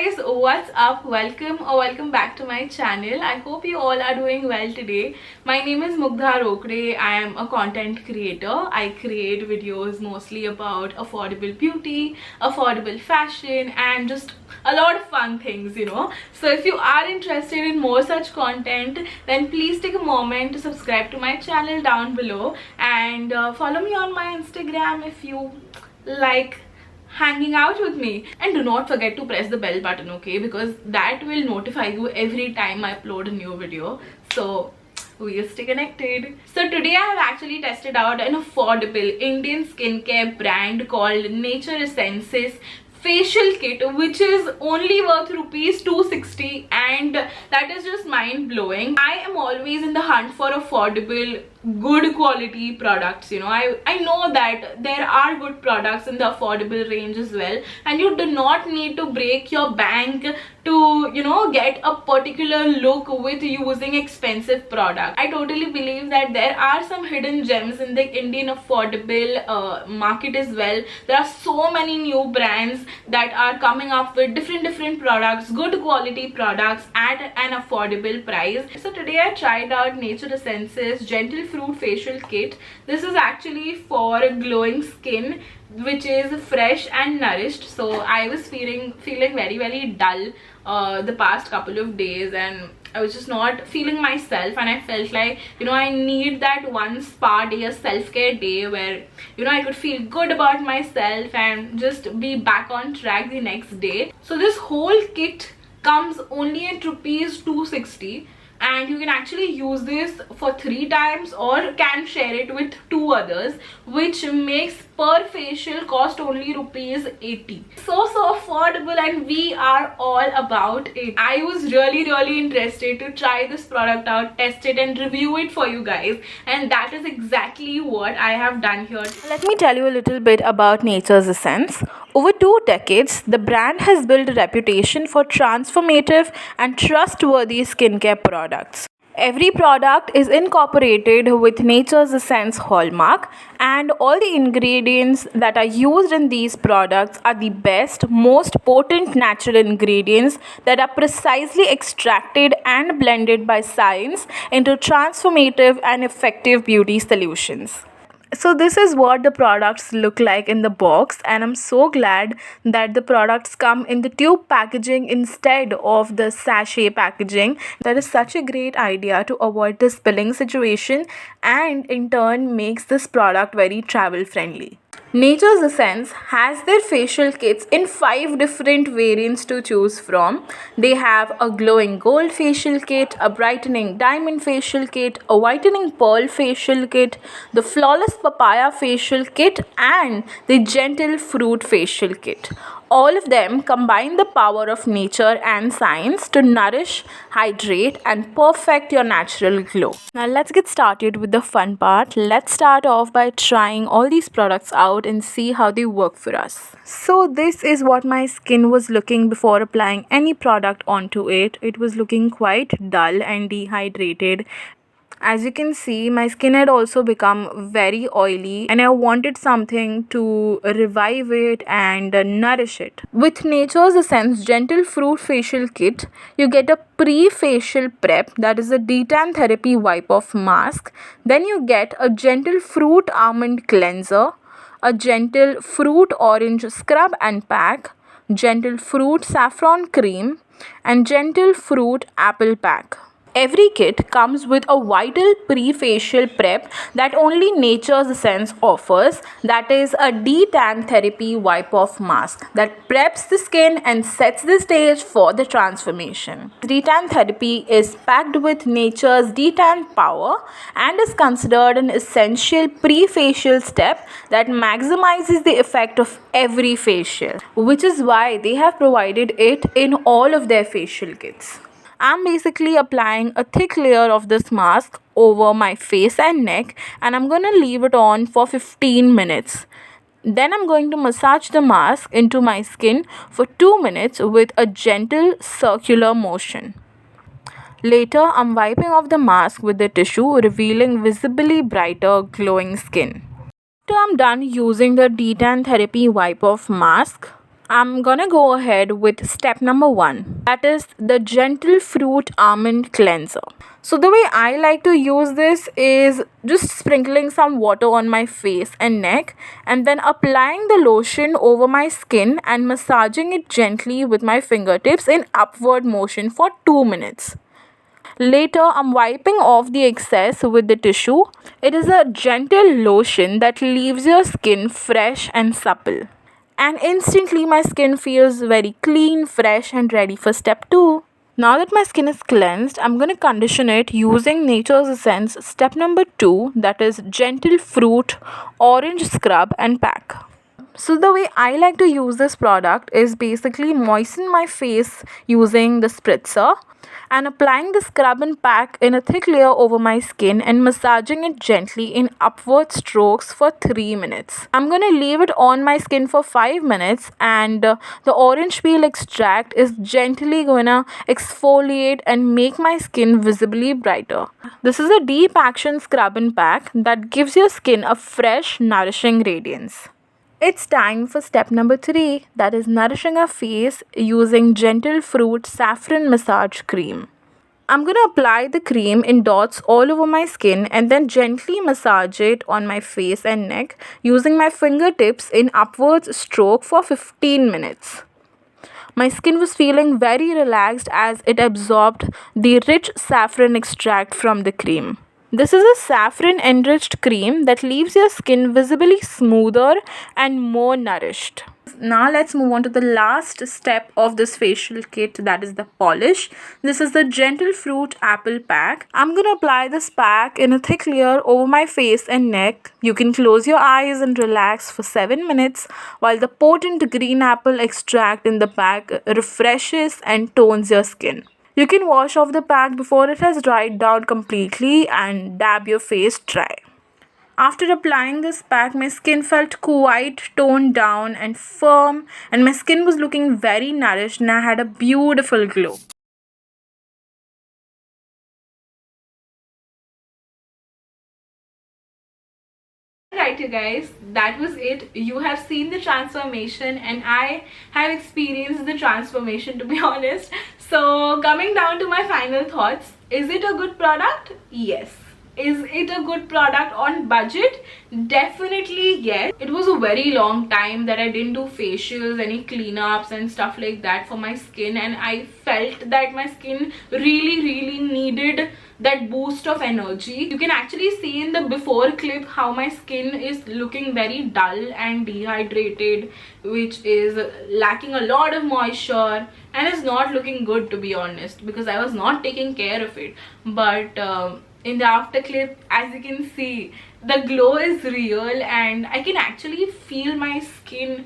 guys, what's up? Welcome back to my channel. I hope you all are doing well today. My name is Mugdha Rokade. I am a content creator. I create videos mostly about affordable beauty, affordable fashion, and just a lot of fun things. So if you are interested in more such content, then please take a moment to subscribe to my channel down below and follow me on my Instagram if you like hanging out with me. And do not forget to press the bell button, okay, because that will notify you every time I upload a new video. So we'll stay connected. So today I have actually tested out an affordable Indian skincare brand called Nature's facial kit, which is only worth rupees 260, and that is just mind-blowing. I am always in the hunt for affordable, good quality products. I know that there are good products in the affordable range as well, and you do not need to break your bank to get a particular look with using expensive product. I totally believe that there are some hidden gems in the Indian affordable market as well. There are so many new brands that are coming up with different products, good quality products at an affordable price. So today I tried out Nature's Gentle Fruit Facial Kit. This is actually for glowing skin which is fresh and nourished. So I was feeling very dull the past couple of days, and I was just not feeling myself, and I felt like I need that one spa day, a self-care day where I could feel good about myself and just be back on track the next day. So this whole kit comes only at rupees 260, and you can actually use this for 3 times or can share it with 2 others, which makes per facial cost only rupees 80. So affordable, and we are all about it. I was really interested to try this product out, test it and review it for you guys, and that is exactly what I have done here. Let me tell you a little bit about Nature's Essence. Over 2 decades, the brand has built a reputation for transformative and trustworthy skincare products. Every product is incorporated with Nature's Essence hallmark, and all the ingredients that are used in these products are the best, most potent natural ingredients that are precisely extracted and blended by science into transformative and effective beauty solutions. So this is what the products look like in the box, and I'm so glad that the products come in the tube packaging instead of the sachet packaging. That is such a great idea to avoid the spilling situation, and in turn makes this product very travel friendly. Nature's Essence has their facial kits in 5 different variants to choose from. They have a glowing gold facial kit, a brightening diamond facial kit, a whitening pearl facial kit, the flawless papaya facial kit, and the gentle fruit facial kit. All of them combine the power of nature and science to nourish, hydrate, and perfect your natural glow. Now let's get started with the fun part. Let's start off by trying all these products out and see how they work for us. So this is what my skin was looking before applying any product onto it. It was looking quite dull and dehydrated. As you can see, my skin had also become very oily, and I wanted something to revive it and nourish it. With Nature's Essence Gentle Fruit Facial Kit, you get a pre-facial prep, that is a detan therapy wipe-off mask. Then you get a gentle fruit almond cleanser, a gentle fruit orange scrub and pack, gentle fruit saffron cream, and gentle fruit apple pack. Every kit comes with a vital pre-facial prep that only Nature's Essence offers, that is a detan therapy wipe-off mask that preps the skin and sets the stage for the transformation. Detan therapy is packed with nature's detan power and is considered an essential pre-facial step that maximizes the effect of every facial, which is why they have provided it in all of their facial kits. I'm basically applying a thick layer of this mask over my face and neck, and I'm going to leave it on for 15 minutes. Then I'm going to massage the mask into my skin for 2 minutes with a gentle circular motion. Later, I'm wiping off the mask with the tissue, revealing visibly brighter, glowing skin. After I'm done using the Detan Therapy Wipe Off Mask, I'm gonna go ahead with step number 1, that is the gentle fruit almond cleanser. So the way I like to use this is just sprinkling some water on my face and neck and then applying the lotion over my skin and massaging it gently with my fingertips in upward motion for 2 minutes. Later, I'm wiping off the excess with the tissue. It is a gentle lotion that leaves your skin fresh and supple. And instantly, my skin feels very clean, fresh, and ready for step 2. Now that my skin is cleansed, I'm going to condition it using Nature's Essence step number 2, that is gentle fruit orange scrub and pack. So the way I like to use this product is basically moisten my face using the spritzer and applying the scrub and pack in a thick layer over my skin and massaging it gently in upward strokes for 3 minutes. I'm going to leave it on my skin for 5 minutes and the orange peel extract is gently going to exfoliate and make my skin visibly brighter. This is a deep action scrub and pack that gives your skin a fresh, nourishing radiance. It's time for step number 3, that is nourishing our face using gentle fruit saffron massage cream. I'm going to apply the cream in dots all over my skin and then gently massage it on my face and neck using my fingertips in upwards stroke for 15 minutes. My skin was feeling very relaxed as it absorbed the rich saffron extract from the cream. This is a saffron enriched cream that leaves your skin visibly smoother and more nourished. Now let's move on to the last step of this facial kit, that is the polish. This is the gentle fruit apple pack. I'm going to apply this pack in a thick layer over my face and neck. You can close your eyes and relax for 7 minutes while the potent green apple extract in the pack refreshes and tones your skin. You can wash off the pack before it has dried down completely and dab your face dry. After applying this pack, my skin felt quite toned down and firm, and my skin was looking very nourished and I had a beautiful glow. Right, you guys, that was it. You have seen the transformation and I have experienced the transformation, to be honest. So coming down to my final thoughts, is it a good product? Yes. Is it a good product on budget? Definitely yes. It was a very long time that I didn't do facials, any cleanups and stuff like that for my skin, and I felt that my skin really needed that boost of energy. You can actually see in the before clip how my skin is looking very dull and dehydrated, which is lacking a lot of moisture and is not looking good, to be honest, because I was not taking care of it. But in the after clip, as you can see, the glow is real and I can actually feel my skin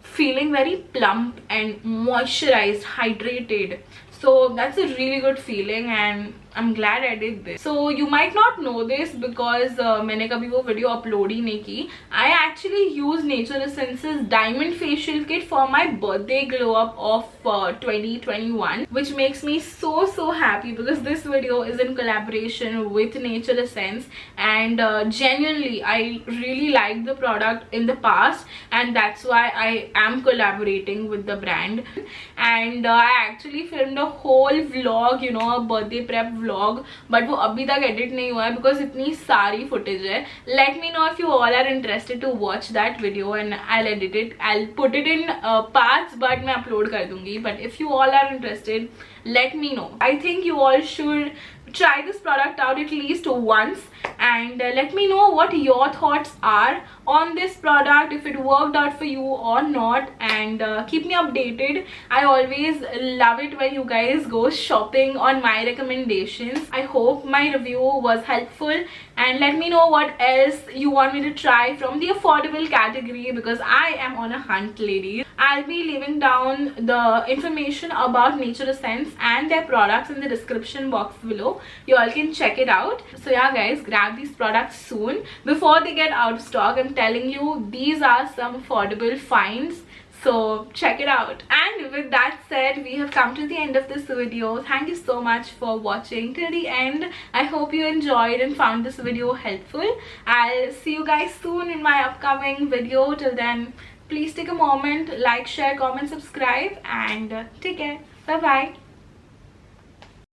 feeling very plump and moisturized, hydrated. So that's a really good feeling and I'm glad I did this. So you might not know this because मैंने कभी वो video upload ही नहीं की. I actually use Nature Essence's Diamond Facial Kit for my birthday glow up of 2021, which makes me so happy because this video is in collaboration with Nature Essence, and genuinely I really liked the product in the past and that's why I am collaborating with the brand. And I actually filmed a whole vlog, you know, a birthday prep vlog, but वो अभी तक edit नहीं हुआ है because इतनी सारी footage है. Let me know if you all are interested to watch that video and I'll edit it. I'll put it in parts, but मैं upload कर दूंगी. But if you all are interested, let me know. I think you all should try this product out at least once and let me know what your thoughts are on this product, if it worked out for you or not, and keep me updated. I always love it when you guys go shopping on my recommendations. I hope my review was helpful and let me know what else you want me to try from the affordable category because I am on a hunt, ladies. I'll be leaving down the information about Nature Essence and their products in the description box below. You all can check it out. So yeah guys, grab these products soon before they get out of stock. I'm telling you, these are some affordable finds, so check it out. And with that said, we have come to the end of this video. Thank you so much for watching till the end. I hope you enjoyed and found this video helpful. I'll see you guys soon in my upcoming video. Till then, Please take a moment, like, share, comment, subscribe, and take care. Bye bye.